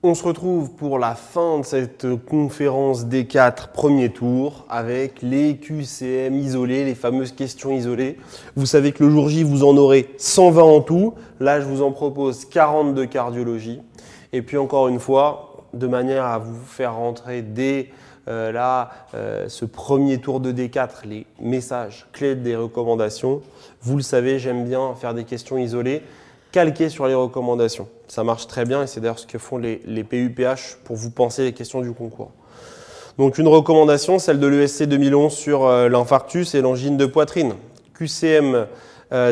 On se retrouve pour la fin de cette conférence des 4 premiers tours avec les QCM isolés, les fameuses questions isolées. Vous savez que le jour J, vous en aurez 120 en tout. Là, je vous en propose 40 de cardiologie. Et puis encore une fois, de manière à vous faire rentrer dès ce premier tour de D4, les messages clés des recommandations. Vous le savez, j'aime bien faire des questions isolées calquées sur les recommandations. Ça marche très bien et c'est d'ailleurs ce que font les PUPH pour vous penser les questions du concours. Donc une recommandation, celle de l'ESC 2011 sur l'infarctus et l'angine de poitrine. QCM,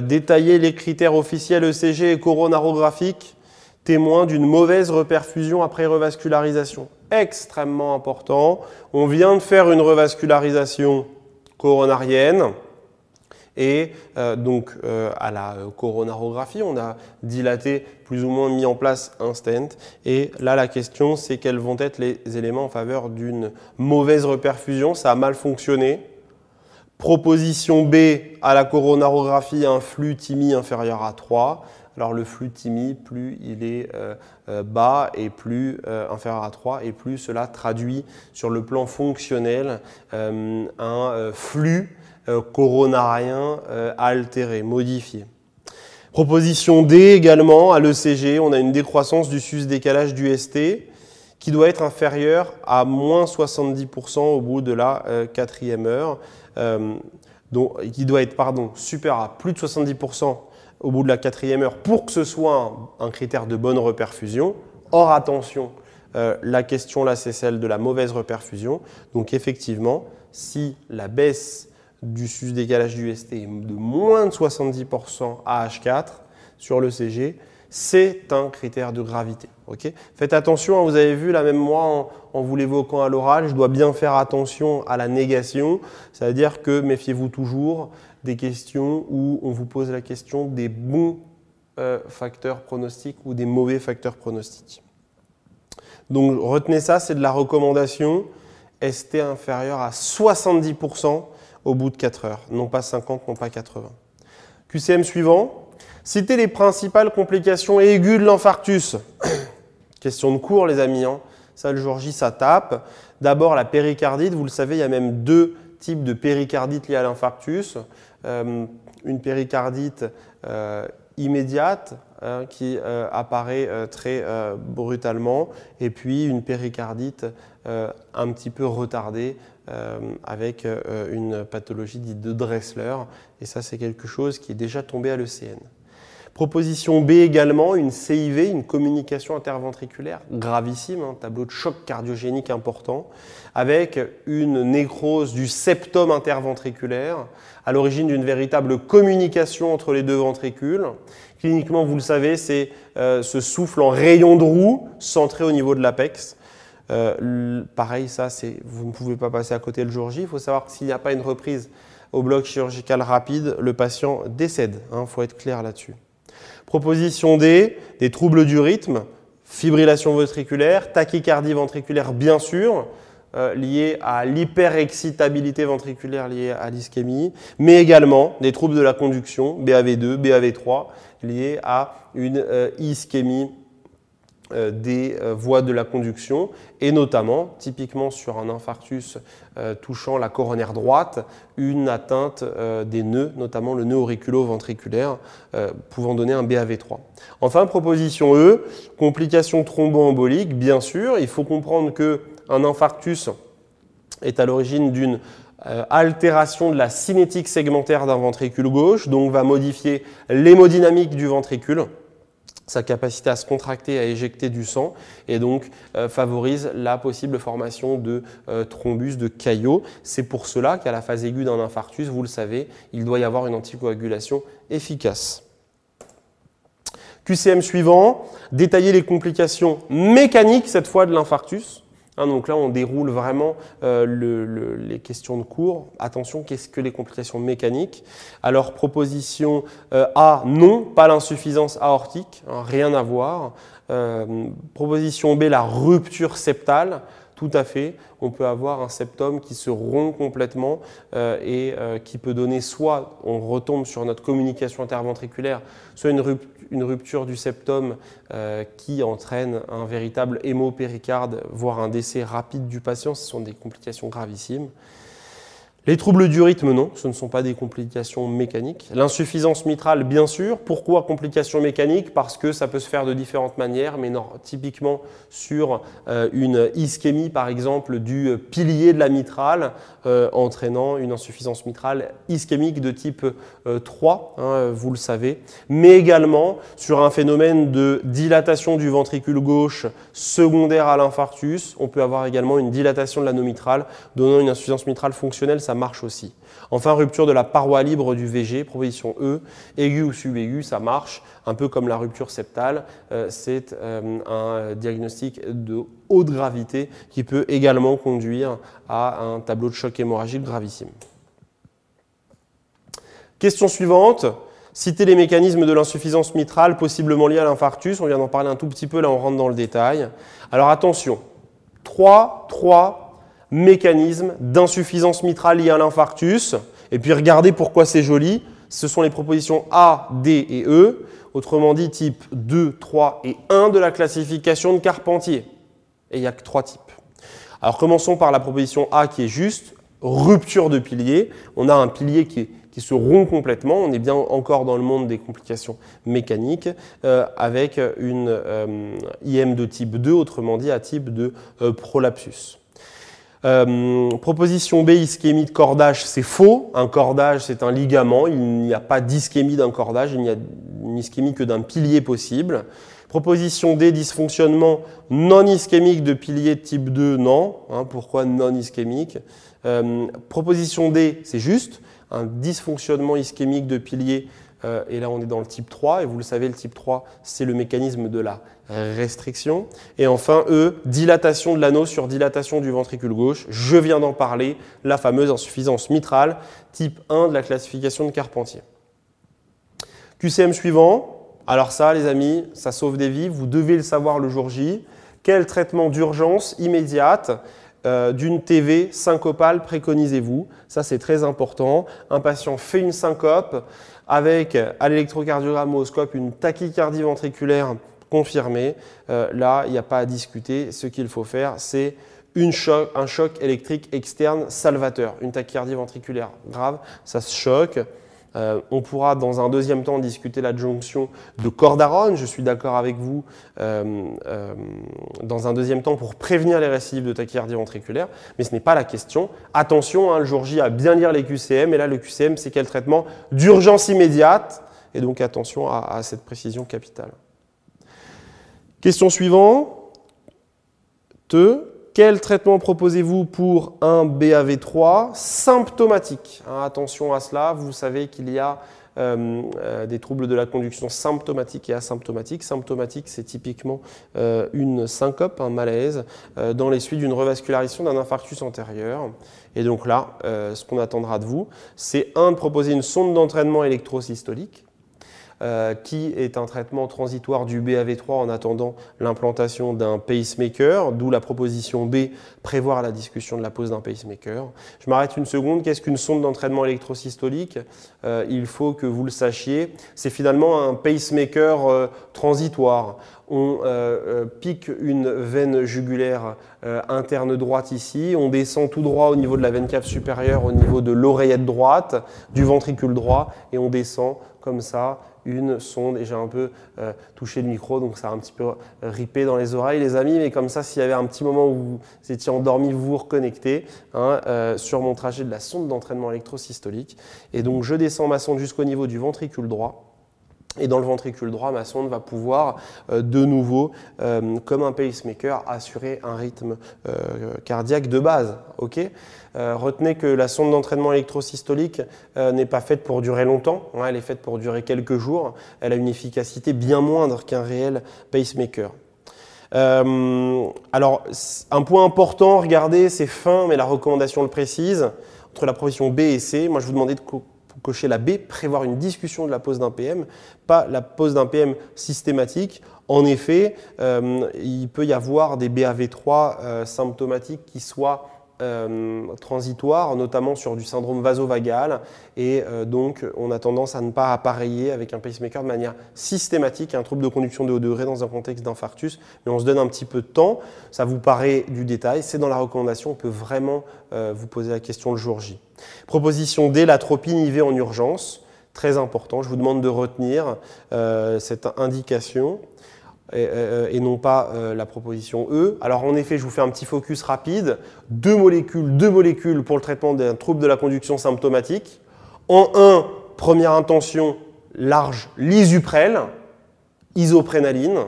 détailler les critères officiels ECG et coronarographiques témoins d'une mauvaise reperfusion après revascularisation. Extrêmement important. On vient de faire une revascularisation coronarienne. Et à la coronarographie, on a dilaté, plus ou moins mis en place un stent. Et là, la question, c'est quels vont être les éléments en faveur d'une mauvaise reperfusion. Ça a mal fonctionné. Proposition B, à la coronarographie, un flux TIMI inférieur à 3. Alors le flux TIMI, plus il est bas et plus inférieur à 3, et plus cela traduit sur le plan fonctionnel un flux coronarien altéré, modifié. Proposition D également, à l'ECG, on a une décroissance du sus-décalage du ST qui doit être inférieure à moins 70% au bout de la 4e heure, qui doit être supérieur à plus de 70% au bout de la 4e heure pour que ce soit un critère de bonne reperfusion. Or, attention, la question là, c'est celle de la mauvaise reperfusion. Donc effectivement, si la baisse du sus-décalage du ST est de moins de 70% à H4 sur l'ECG, c'est un critère de gravité. Okay, faites attention, vous avez vu, là même moi, en vous l'évoquant à l'oral, je dois bien faire attention à la négation. C'est-à-dire que méfiez-vous toujours des questions où on vous pose la question des bons facteurs pronostiques ou des mauvais facteurs pronostiques. Donc retenez ça, c'est de la recommandation ST inférieur à 70% au bout de 4 heures, non pas 50, non pas 80. QCM suivant, citez les principales complications aiguës de l'infarctus. Question de cours, les amis. Ça, le jour J, ça tape. D'abord, la péricardite. Vous le savez, il y a même 2 types de péricardite liés à l'infarctus. Une péricardite immédiate qui apparaît très brutalement, et puis une péricardite un petit peu retardée avec une pathologie dite de Dressler. Et ça, c'est quelque chose qui est déjà tombé à l'ECN. Proposition B également, une CIV, une communication interventriculaire gravissime, un tableau de choc cardiogénique important, avec une nécrose du septum interventriculaire, à l'origine d'une véritable communication entre les 2 ventricules. Cliniquement, vous le savez, c'est ce souffle en rayon de roue centré au niveau de l'apex. Pareil, ça, vous ne pouvez pas passer à côté le jour J. Il faut savoir que s'il n'y a pas une reprise au bloc chirurgical rapide, le patient décède. Il faut être clair là-dessus. Proposition D, des troubles du rythme, fibrillation ventriculaire, tachycardie ventriculaire bien sûr, liés à l'hyperexcitabilité ventriculaire liée à l'ischémie, mais également des troubles de la conduction, BAV2, BAV3, liés à une ischémie des voies de la conduction, et notamment, typiquement sur un infarctus touchant la coronaire droite, une atteinte des nœuds, notamment le nœud auriculo-ventriculaire, pouvant donner un BAV3. Enfin, proposition E, complications thromboemboliques, bien sûr. Il faut comprendre qu'un infarctus est à l'origine d'une altération de la cinétique segmentaire d'un ventricule gauche, donc va modifier l'hémodynamique du ventricule, sa capacité à se contracter, à éjecter du sang, et donc favorise la possible formation de thrombus, de caillots. C'est pour cela qu'à la phase aiguë d'un infarctus, vous le savez, il doit y avoir une anticoagulation efficace. QCM suivant, détailler les complications mécaniques, cette fois de l'infarctus. Donc là, on déroule vraiment les questions de cours. Attention, qu'est-ce que les complications mécaniques? Alors, proposition A, non, pas l'insuffisance aortique, rien à voir. Proposition B, la rupture septale. tout à fait, on peut avoir un septum qui se rompt complètement et qui peut donner soit, on retombe sur notre communication interventriculaire, soit une rupture du septum qui entraîne un véritable hémopéricarde, voire un décès rapide du patient. Ce sont des complications gravissimes. Les troubles du rythme, non, ce ne sont pas des complications mécaniques. L'insuffisance mitrale, bien sûr. Pourquoi complications mécaniques? Parce que ça peut se faire de différentes manières, mais non, typiquement sur une ischémie, par exemple, du pilier de la mitrale, entraînant une insuffisance mitrale ischémique de type 3, hein, vous le savez, mais également sur un phénomène de dilatation du ventricule gauche secondaire à l'infarctus. On peut avoir également une dilatation de l'anneau mitral, donnant une insuffisance mitrale fonctionnelle, ça marche aussi. Enfin, rupture de la paroi libre du VG, proposition E, aiguë ou subaigu, ça marche, un peu comme la rupture septale. C'est un diagnostic de haute gravité qui peut également conduire à un tableau de choc hémorragique gravissime. Question suivante. Citer les mécanismes de l'insuffisance mitrale possiblement liés à l'infarctus. On vient d'en parler un tout petit peu, là on rentre dans le détail. Alors attention, trois mécanismes d'insuffisance mitrale liés à l'infarctus. Et puis regardez pourquoi c'est joli. Ce sont les propositions A, D et E. Autrement dit, type 2, 3 et 1 de la classification de Carpentier. Et il n'y a que 3 types. Alors commençons par la proposition A qui est juste, rupture de pilier. On a un pilier qui se rompt complètement. On est bien encore dans le monde des complications mécaniques avec une IM de type 2, autrement dit à type de prolapsus. Proposition B, ischémie de cordage, c'est faux. Un cordage, c'est un ligament. Il n'y a pas d'ischémie d'un cordage. Il n'y a une ischémie que d'un pilier possible. Proposition D, dysfonctionnement non ischémique de pilier de type 2, non. Hein, pourquoi non ischémique? Proposition D, c'est juste. Un dysfonctionnement ischémique de pilier, et là on est dans le type 3, et vous le savez, le type 3, c'est le mécanisme de la restriction. Et enfin, E, dilatation de l'anneau sur dilatation du ventricule gauche. Je viens d'en parler, la fameuse insuffisance mitrale, type 1 de la classification de Carpentier. QCM suivant. Alors ça, les amis, ça sauve des vies, vous devez le savoir le jour J. Quel traitement d'urgence immédiate d'une TV syncopale préconisez-vous? Ça, c'est très important. Un patient fait une syncope avec, à l'électrocardiogramme ou au scope, une tachycardie ventriculaire confirmée. Là, il n'y a pas à discuter. Ce qu'il faut faire, c'est un choc électrique externe salvateur. Une tachycardie ventriculaire grave, ça se choque. On pourra dans un deuxième temps discuter l'adjonction de cordarone, je suis d'accord avec vous, dans un deuxième temps pour prévenir les récidives de tachycardie ventriculaire, mais ce n'est pas la question. Attention, hein, le jour J à bien lire les QCM, et là le QCM c'est quel traitement d'urgence immédiate, et donc attention à cette précision capitale. Question suivante. Quel traitement proposez-vous pour un BAV3 symptomatique? Attention à cela, vous savez qu'il y a des troubles de la conduction symptomatiques et asymptomatiques. Symptomatique, c'est typiquement une syncope, un malaise, dans les suites d'une revascularisation d'un infarctus antérieur. Et donc là, ce qu'on attendra de vous, c'est de proposer une sonde d'entraînement électrosystolique, qui est un traitement transitoire du BAV3 en attendant l'implantation d'un pacemaker, d'où la proposition B, prévoir la discussion de la pose d'un pacemaker. Je m'arrête une seconde. Qu'est-ce qu'une sonde d'entraînement électrosystolique? Il faut que vous le sachiez. C'est finalement un pacemaker transitoire. On pique une veine jugulaire interne droite ici, on descend tout droit au niveau de la veine cave supérieure, au niveau de l'oreillette droite, du ventricule droit, et on descend comme ça une sonde, et j'ai un peu touché le micro, donc ça a un petit peu ripé dans les oreilles, les amis, mais comme ça, s'il y avait un petit moment où vous étiez endormi, vous vous reconnectez sur mon trajet de la sonde d'entraînement électrosystolique. Et donc, je descends ma sonde jusqu'au niveau du ventricule droit. Et dans le ventricule droit, ma sonde va pouvoir de nouveau, comme un pacemaker, assurer un rythme cardiaque de base. Okay, retenez que la sonde d'entraînement électrosystolique n'est pas faite pour durer longtemps, hein, elle est faite pour durer quelques jours. Elle a une efficacité bien moindre qu'un réel pacemaker. Alors, un point important, regardez, c'est fin, mais la recommandation le précise, entre la proposition B et C. Moi, je vous demandais de faut cocher la B, prévoir une discussion de la pose d'un PM, pas la pose d'un PM systématique. En effet, il peut y avoir des BAV3 symptomatiques qui soient transitoires, notamment sur du syndrome vasovagal, et donc on a tendance à ne pas appareiller avec un pacemaker de manière systématique un trouble de conduction de haut degré dans un contexte d'infarctus, mais on se donne un petit peu de temps, ça vous paraît du détail, c'est dans la recommandation, on peut vraiment vous poser la question le jour J. Proposition D, l'atropine IV en urgence, très important, je vous demande de retenir cette indication. Et non pas la proposition E. Alors en effet, je vous fais un petit focus rapide. Deux molécules pour le traitement d'un trouble de la conduction symptomatique. En 1, première intention, large, l'isuprel, isoprénaline.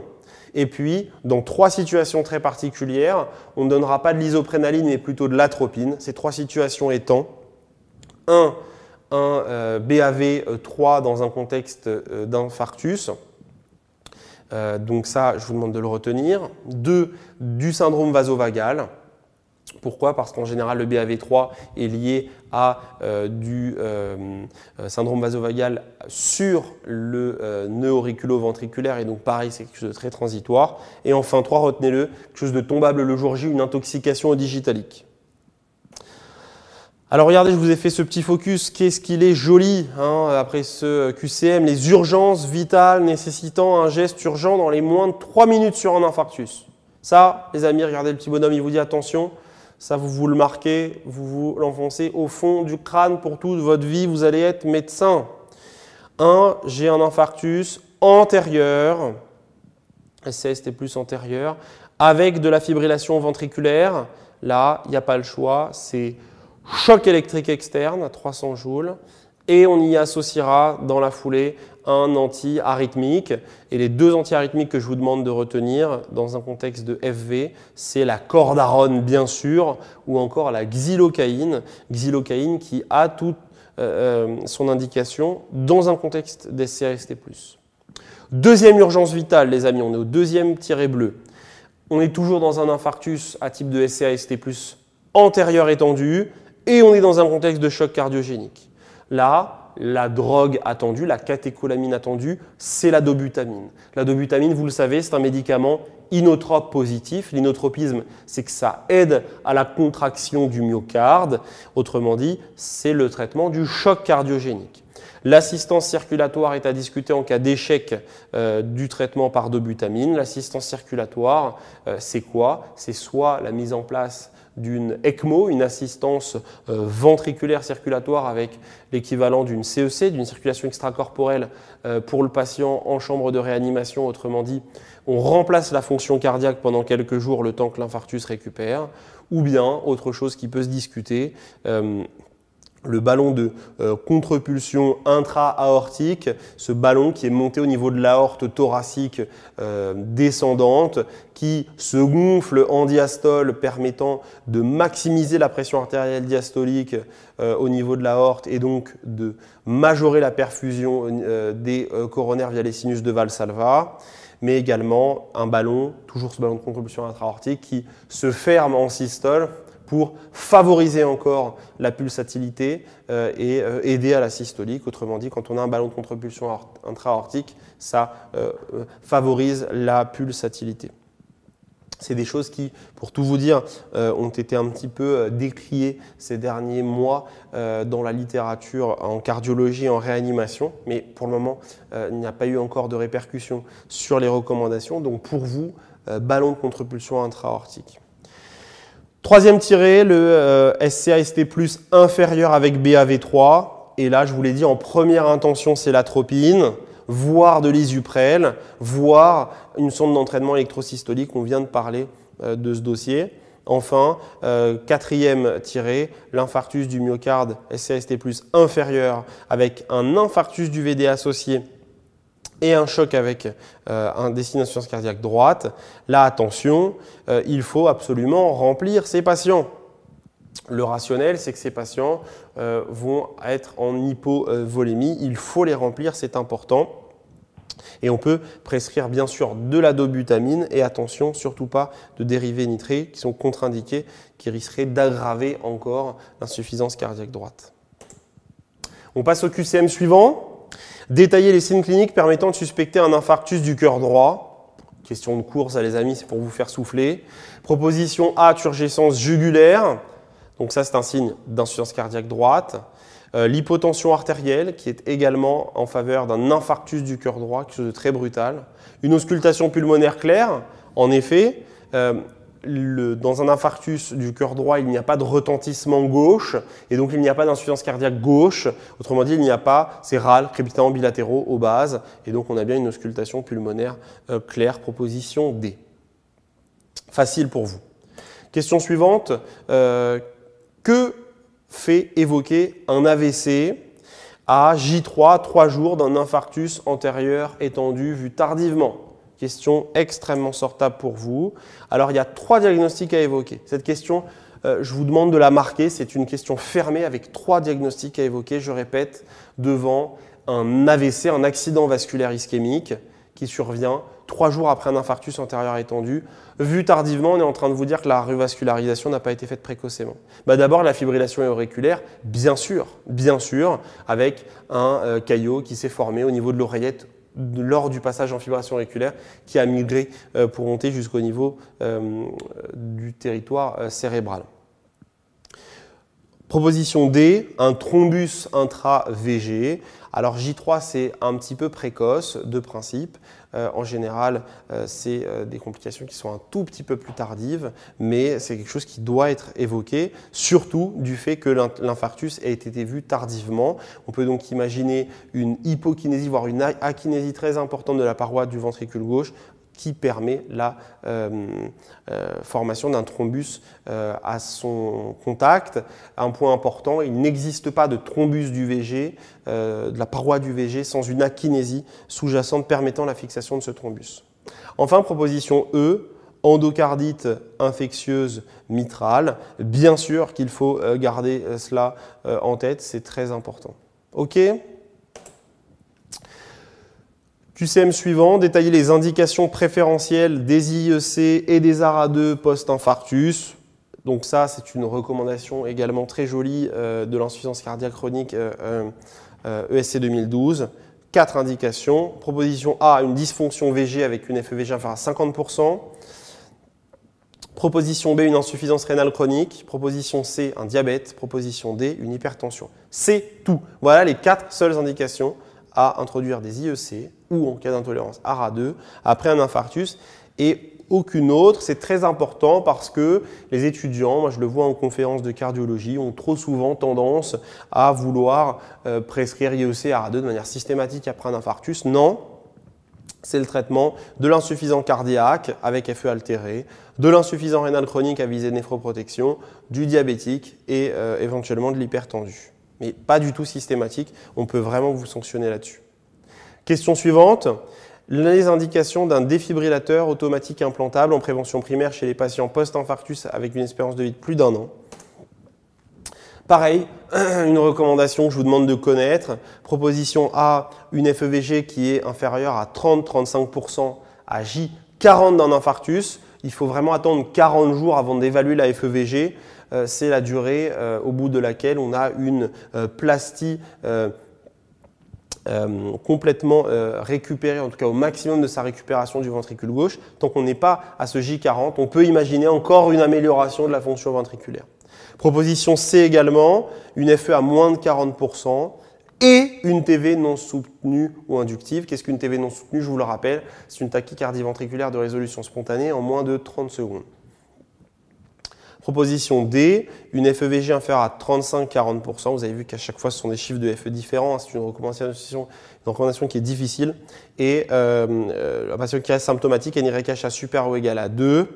Et puis, dans 3 situations très particulières, on ne donnera pas de l'isoprénaline, mais plutôt de l'atropine. Ces 3 situations étant un BAV3 dans un contexte d'infarctus. Donc ça, je vous demande de le retenir. 2, du syndrome vasovagal. Pourquoi? Parce qu'en général, le BAV3 est lié à du syndrome vasovagal sur le nœud auriculo-ventriculaire, et donc pareil, c'est quelque chose de très transitoire. Et enfin, 3, retenez-le, quelque chose de tombable le jour J, une intoxication au digitalique. Alors regardez, je vous ai fait ce petit focus, qu'est-ce qu'il est joli après ce QCM, les urgences vitales nécessitant un geste urgent dans les moins de 3 minutes sur un infarctus. Ça, les amis, regardez le petit bonhomme, il vous dit attention, ça vous le marquez, vous l'enfoncez au fond du crâne pour toute votre vie, vous allez être médecin. 1, j'ai un infarctus antérieur, SCST plus antérieur, avec de la fibrillation ventriculaire. Là, il n'y a pas le choix, c'est choc électrique externe à 300 joules, et on y associera dans la foulée un anti-arythmique. Et les 2 anti-arythmiques que je vous demande de retenir dans un contexte de FV, c'est la cordarone bien sûr, ou encore la xylocaïne qui a toute son indication dans un contexte d'SCAST+. Deuxième urgence vitale, les amis, on est au 2e tiret bleu. On est toujours dans un infarctus à type de SCAST+, antérieur étendu, et on est dans un contexte de choc cardiogénique. Là, la drogue attendue, la catécholamine attendue, c'est la dobutamine. La dobutamine, vous le savez, c'est un médicament inotrope positif. L'inotropisme, c'est que ça aide à la contraction du myocarde. Autrement dit, c'est le traitement du choc cardiogénique. L'assistance circulatoire est à discuter en cas d'échec du traitement par dobutamine. L'assistance circulatoire, c'est quoi? C'est soit la mise en place d'une ECMO, une assistance ventriculaire circulatoire avec l'équivalent d'une CEC, d'une circulation extracorporelle pour le patient en chambre de réanimation. Autrement dit, on remplace la fonction cardiaque pendant quelques jours le temps que l'infarctus récupère. Ou bien, autre chose qui peut se discuter, le ballon de contrepulsion intra-aortique, ce ballon qui est monté au niveau de l'aorte thoracique descendante, qui se gonfle en diastole, permettant de maximiser la pression artérielle diastolique au niveau de l'aorte et donc de majorer la perfusion des coronaires via les sinus de Valsalva, mais également un ballon, toujours ce ballon de contrepulsion intra-aortique, qui se ferme en systole pour favoriser encore la pulsatilité et aider à la systolique. Autrement dit, quand on a un ballon de contrepulsion intra-aortique, ça favorise la pulsatilité. C'est des choses qui, pour tout vous dire, ont été un petit peu décriées ces derniers mois dans la littérature en cardiologie et en réanimation, mais pour le moment, il n'y a pas eu encore de répercussions sur les recommandations. Donc pour vous, ballon de contrepulsion intra-aortique. 3e tiré, le SCAST+ inférieur avec BAV3. Et là, je vous l'ai dit, en première intention, c'est l'atropine, voire de l'isuprel, voire une sonde d'entraînement électrosystolique. On vient de parler de ce dossier. Enfin, 4e tiré, l'infarctus du myocarde SCAST+ inférieur avec un infarctus du VD associé et un choc avec un destination cardiaque droite. Là, attention, il faut absolument remplir ces patients. Le rationnel, c'est que ces patients vont être en hypovolémie. Il faut les remplir, c'est important. Et on peut prescrire bien sûr de la dobutamine et attention, surtout pas de dérivés nitrés qui sont contre-indiqués, qui risqueraient d'aggraver encore l'insuffisance cardiaque droite. On passe au QCM suivant. Détailler les signes cliniques permettant de suspecter un infarctus du cœur droit. Question de course, les amis, c'est pour vous faire souffler. Proposition A, turgescence jugulaire. Donc ça, c'est un signe d'insuffisance cardiaque droite. L'hypotension artérielle, qui est également en faveur d'un infarctus du cœur droit, quelque chose de très brutal. Une auscultation pulmonaire claire. En effet, dans un infarctus du cœur droit, il n'y a pas de retentissement gauche et donc il n'y a pas d'insuffisance cardiaque gauche. Autrement dit, il n'y a pas ces râles crépitements bilatéraux aux bases et donc on a bien une auscultation pulmonaire claire, proposition D. Facile pour vous. Question suivante. Que fait évoquer un AVC à J3, 3 jours d'un infarctus antérieur étendu vu tardivement? Question extrêmement sortable pour vous. Alors, il y a 3 diagnostics à évoquer. Cette question, je vous demande de la marquer. C'est une question fermée avec 3 diagnostics à évoquer. Je répète, devant un AVC, un accident vasculaire ischémique qui survient 3 jours après un infarctus antérieur étendu. Vu tardivement, on est en train de vous dire que la revascularisation n'a pas été faite précocement. D'abord, la fibrillation auriculaire, bien sûr, avec un caillot qui s'est formé au niveau de l'oreillette lors du passage en fibrillation auriculaire qui a migré pour monter jusqu'au niveau du territoire cérébral. Proposition D, un thrombus intra-VG. Alors J3, c'est un petit peu précoce de principe. En général, c'est des complications qui sont un tout petit peu plus tardives, mais c'est quelque chose qui doit être évoqué, surtout du fait que l'infarctus ait été vu tardivement. On peut donc imaginer une hypokinésie, voire une akinésie très importante de la paroi du ventricule gauche, qui permet la formation d'un thrombus à son contact. Un point important, il n'existe pas de thrombus du VG, de la paroi du VG, sans une akinésie sous-jacente permettant la fixation de ce thrombus. Enfin, proposition E, endocardite infectieuse mitrale. Bien sûr qu'il faut garder cela en tête, c'est très important. OK ? QCM suivant, détailler les indications préférentielles des IEC et des ARA2 post-infarctus. Donc ça, c'est une recommandation également très jolie de l'insuffisance cardiaque chronique ESC 2012. 4 indications. Proposition A, une dysfonction VG avec une FEVG inférieure à 50%. Proposition B, une insuffisance rénale chronique. Proposition C, un diabète. Proposition D, une hypertension. C'est tout. Voilà les 4 seules indications à introduire des IEC ou en cas d'intolérance ARA2 après un infarctus et aucune autre. C'est très important parce que les étudiants, moi je le vois en conférence de cardiologie, ont trop souvent tendance à vouloir prescrire IEC ARA2 de manière systématique après un infarctus. Non, c'est le traitement de l'insuffisant cardiaque avec FE altéré, de l'insuffisant rénal chronique à visée de néphroprotection, du diabétique et éventuellement de l'hypertendu. Mais pas du tout systématique, on peut vraiment vous sanctionner là-dessus. Question suivante, les indications d'un défibrillateur automatique implantable en prévention primaire chez les patients post-infarctus avec une espérance de vie de plus d'1 an. Pareil, une recommandation que je vous demande de connaître. Proposition A, une FEVG qui est inférieure à 30-35% à J40 d'un infarctus. Il faut vraiment attendre 40 jours avant d'évaluer la FEVG. C'est la durée au bout de laquelle on a une plastie complètement récupérée, en tout cas au maximum de sa récupération du ventricule gauche. Tant qu'on n'est pas à ce J40, on peut imaginer encore une amélioration de la fonction ventriculaire. Proposition C également, une FE à moins de 40% et une TV non soutenue ou inductive. Qu'est-ce qu'une TV non soutenue? Je vous le rappelle, c'est une tachycardie ventriculaire de résolution spontanée en moins de 30 secondes. Proposition D, une FEVG inférieure à 35-40%. Vous avez vu qu'à chaque fois, ce sont des chiffres de FE différents. C'est une recommandation qui est difficile. Et un patient qui reste symptomatique a une IRECHA supérieure ou égale à 2,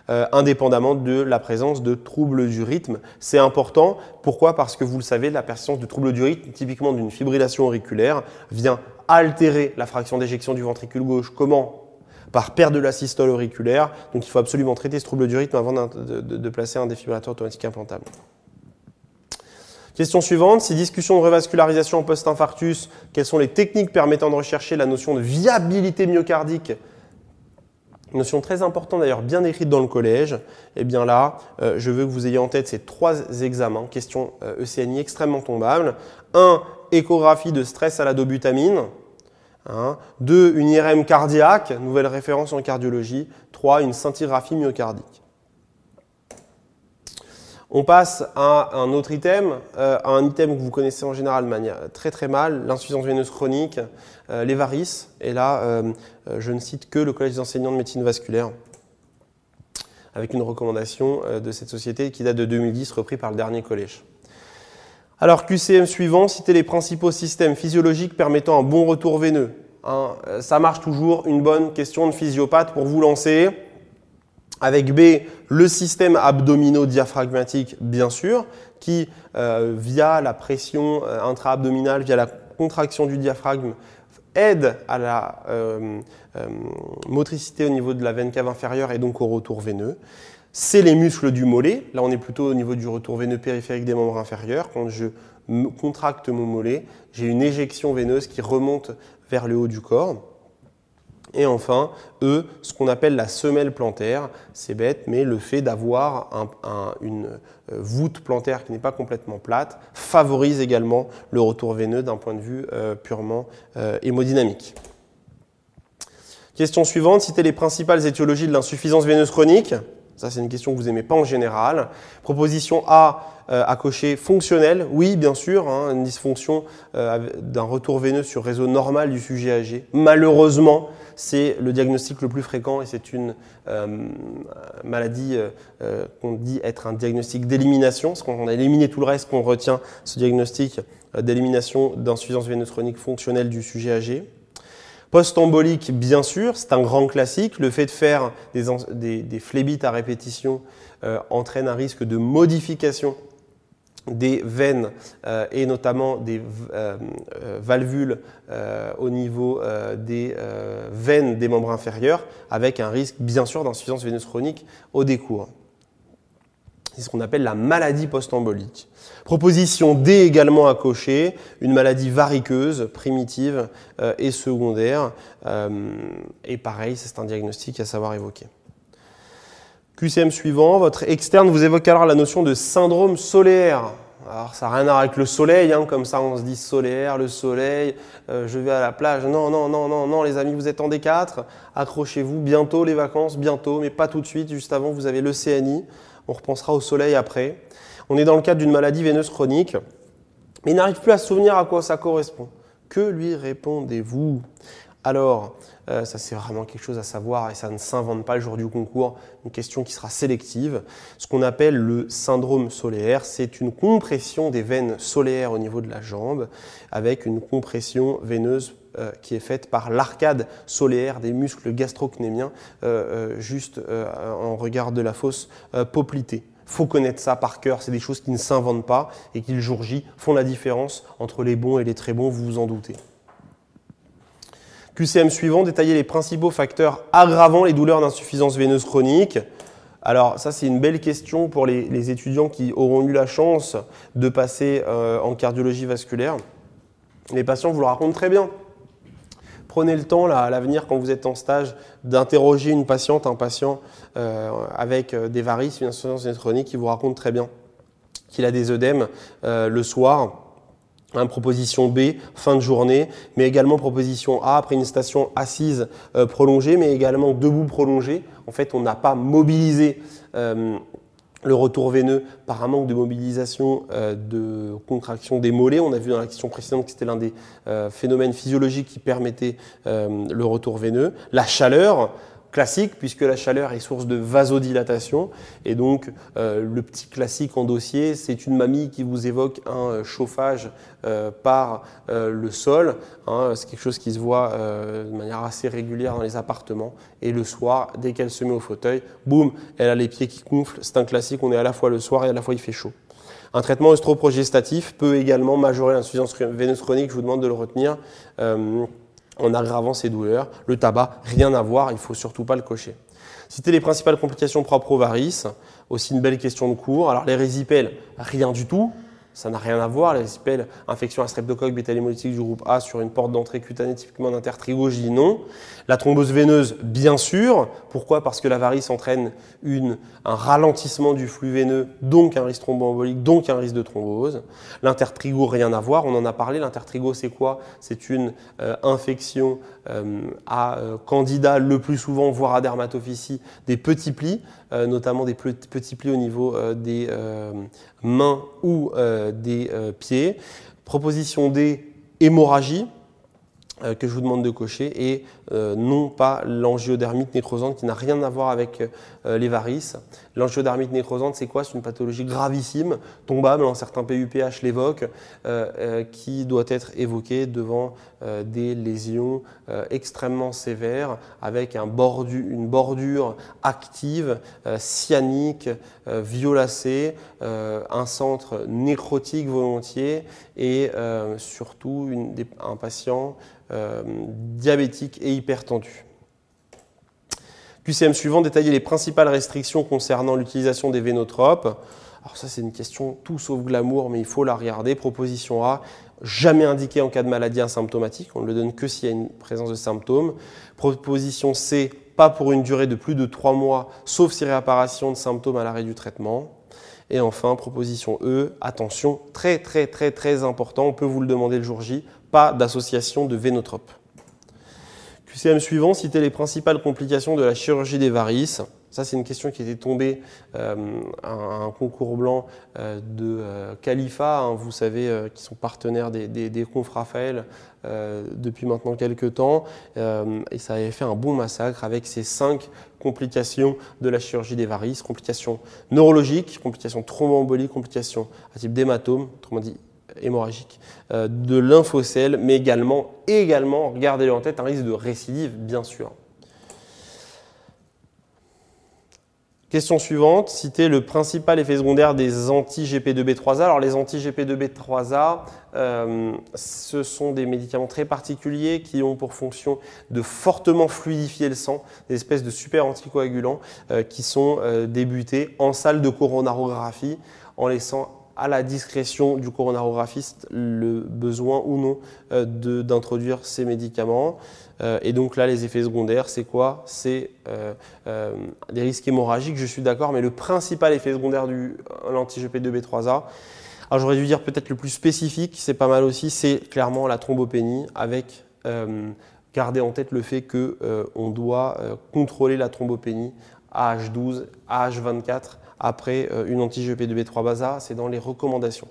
indépendamment de la présence de troubles du rythme. C'est important. Pourquoi? Parce que vous le savez, la persistance de troubles du rythme, typiquement d'une fibrillation auriculaire, vient altérer la fraction d'éjection du ventricule gauche. Comment? Par perte de la systole auriculaire. Donc il faut absolument traiter ce trouble du rythme avant de placer un défibrillateur automatique implantable. Question suivante, si discussion de revascularisation en post-infarctus, quelles sont les techniques permettant de rechercher la notion de viabilité myocardique? Une notion très importante d'ailleurs, bien écrite dans le collège. Et bien là, je veux que vous ayez en tête ces 3 examens, questions ECNI extrêmement tombables. 1, échographie de stress à la dobutamine. 2, une IRM cardiaque, nouvelle référence en cardiologie. 3, une scintigraphie myocardique. On passe à un autre item, un item que vous connaissez en général de manière très très mal, l'insuffisance veineuse chronique, les varices. Et là, je ne cite que le Collège des enseignants de médecine vasculaire, avec une recommandation de cette société qui date de 2010, repris par le dernier collège. Alors, QCM suivant, citer les principaux systèmes physiologiques permettant un bon retour veineux. Ça marche toujours, une bonne question de physiopathe pour vous lancer. Avec B, le système abdomino-diaphragmatique, bien sûr, qui, via la pression intra-abdominale, via la contraction du diaphragme, aide à la motricité au niveau de la veine cave inférieure et donc au retour veineux. C'est les muscles du mollet. Là, on est plutôt au niveau du retour veineux périphérique des membres inférieurs. Quand je contracte mon mollet, j'ai une éjection veineuse qui remonte vers le haut du corps. Et enfin, E, ce qu'on appelle la semelle plantaire. C'est bête, mais le fait d'avoir une voûte plantaire qui n'est pas complètement plate favorise également le retour veineux d'un point de vue purement hémodynamique. Question suivante, citer les principales étiologies de l'insuffisance veineuse chronique. Ça, c'est une question que vous n'aimez pas en général. Proposition A, à cocher fonctionnelle. Oui, bien sûr, une dysfonction d'un retour veineux sur réseau normal du sujet âgé. Malheureusement, c'est le diagnostic le plus fréquent et c'est une maladie qu'on dit être un diagnostic d'élimination. Parce qu'on a éliminé tout le reste, qu'on retient ce diagnostic d'élimination d'insuffisance veineuse chronique fonctionnelle du sujet âgé. Post-embolique, bien sûr, c'est un grand classique. Le fait de faire des phlébites à répétition entraîne un risque de modification des veines et notamment des valvules au niveau des veines des membres inférieurs, avec un risque, bien sûr, d'insuffisance veineuse chronique au décours. C'est ce qu'on appelle la maladie post-embolique. Proposition D également à cocher, une maladie variqueuse, primitive et secondaire. Et pareil, c'est un diagnostic à savoir évoquer. QCM suivant, votre externe vous évoque alors la notion de syndrome solaire. Alors ça n'a rien à voir avec le soleil, comme ça on se dit solaire, le soleil, je vais à la plage. Non, non, non, non, non, les amis, vous êtes en D4, accrochez-vous, bientôt les vacances, bientôt, mais pas tout de suite, juste avant vous avez l'Océanie. On repensera au soleil après. On est dans le cadre d'une maladie veineuse chronique, mais il n'arrive plus à se souvenir à quoi ça correspond. Que lui répondez-vous? Alors, ça c'est vraiment quelque chose à savoir et ça ne s'invente pas le jour du concours, une question qui sera sélective. Ce qu'on appelle le syndrome solaire, c'est une compression des veines solaires au niveau de la jambe avec une compression veineuse qui est faite par l'arcade solaire des muscles gastrocnémiens juste en regard de la fosse poplitée. Il faut connaître ça par cœur, c'est des choses qui ne s'inventent pas et qui le jour J font la différence entre les bons et les très bons, vous vous en doutez. QCM suivant, détailler les principaux facteurs aggravant les douleurs d'insuffisance veineuse chronique. Alors ça c'est une belle question pour les étudiants qui auront eu la chance de passer en cardiologie vasculaire. Les patients vous le racontent très bien. Prenez le temps là, à l'avenir quand vous êtes en stage d'interroger une patiente, un patient avec des varices, une insuffisance veineuse chronique qui vous raconte très bien qu'il a des œdèmes le soir. Proposition B, fin de journée, mais également proposition A, après une station assise prolongée, mais également debout prolongée. En fait, on n'a pas mobilisé le retour veineux par un manque de mobilisation de contraction des mollets. On a vu dans la question précédente que c'était l'un des phénomènes physiologiques qui permettait le retour veineux. La chaleur, classique, puisque la chaleur est source de vasodilatation. Et donc, le petit classique en dossier, c'est une mamie qui vous évoque un chauffage par le sol. C'est quelque chose qui se voit de manière assez régulière dans les appartements. Et le soir, dès qu'elle se met au fauteuil, boum, elle a les pieds qui gonflent. C'est un classique, on est à la fois le soir et à la fois il fait chaud. Un traitement œstroprogestatif peut également majorer l'insuffisance veineuse chronique, je vous demande de le retenir. En aggravant ces douleurs. Le tabac, rien à voir, il ne faut surtout pas le cocher. Citer les principales complications propres aux varices, aussi une belle question de cours. Alors les résipelles, rien du tout. ça n'a rien à voir. Les SPL, infection à streptocoque bêta-hémolytique du groupe A sur une porte d'entrée cutanée typiquement d'intertrigo, je dis non. La thrombose veineuse, bien sûr. Pourquoi? Parce que la varice entraîne un ralentissement du flux veineux, donc un risque thromboembolique, donc un risque de thrombose. L'intertrigo, rien à voir. On en a parlé. L'intertrigo, c'est quoi? C'est une infection à candida le plus souvent, voire à dermatophysie, des petits plis, notamment des petits plis au niveau des mains ou des pieds. Proposition D, hémorragie, que je vous demande de cocher, et non pas l'angiodermite nécrosante qui n'a rien à voir avec les varices. L'angiodermite nécrosante, c'est quoi? C'est une pathologie gravissime, tombable, certains PUPH l'évoquent, qui doit être évoquée devant des lésions extrêmement sévères avec une bordure active, cyanique, violacée, un centre nécrotique volontiers et surtout un patient diabétique et hypertendu. QCM suivant, détailler les principales restrictions concernant l'utilisation des vénotropes. Alors ça, c'est une question tout sauf glamour, mais il faut la regarder. Proposition A, jamais indiqué en cas de maladie asymptomatique. On ne le donne que s'il y a une présence de symptômes. Proposition C, pas pour une durée de plus de 3 mois, sauf si réapparition de symptômes à l'arrêt du traitement. Et enfin, proposition E, attention, très très très très important, on peut vous le demander le jour J, pas d'association de vénotropes. QCM suivant, citer les principales complications de la chirurgie des varices. Ça, c'est une question qui était tombée à un concours blanc de Khalifa, vous savez, qui sont partenaires des confs Raphaël depuis maintenant quelques temps. Et ça avait fait un bon massacre avec ces 5 complications de la chirurgie des varices. Complications neurologiques, complications thromboemboliques, complications à type d'hématome, autrement dit hémorragique, de lymphocèle, mais également, regardez-le en tête, un risque de récidive, bien sûr. Question suivante, citer le principal effet secondaire des anti-GP2B3A. Alors les anti-GP2B3A, ce sont des médicaments très particuliers qui ont pour fonction de fortement fluidifier le sang, des espèces de super anticoagulants qui sont débutés en salle de coronarographie en laissant à la discrétion du coronarographiste le besoin ou non d'introduire ces médicaments. Et donc là, les effets secondaires, c'est quoi? C'est des risques hémorragiques, je suis d'accord, mais le principal effet secondaire de l'anti-GP2B3A, alors j'aurais dû dire peut-être le plus spécifique, c'est pas mal aussi, c'est clairement la thrombopénie, avec garder en tête le fait qu'on doit contrôler la thrombopénie à H12, à H24, après une anti-GP2B3A, c'est dans les recommandations.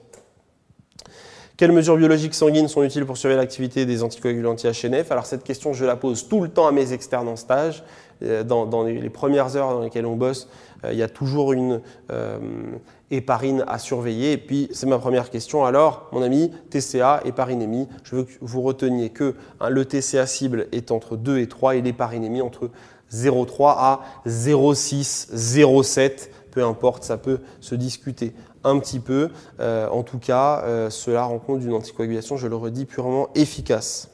Quelles mesures biologiques sanguines sont utiles pour surveiller l'activité des anticoagulants anti-HNF? Alors cette question, je la pose tout le temps à mes externes en stage. Dans les premières heures dans lesquelles on bosse, il y a toujours une héparine à surveiller. Et puis, c'est ma première question. Alors, mon ami, TCA, héparinémie, je veux que vous reteniez que le TCA cible est entre 2 et 3 et l'héparinémie entre 0,3 à 0,6, 0,7. Peu importe, ça peut se discuter un petit peu. En tout cas, cela rend compte d'une anticoagulation, je le redis, purement efficace.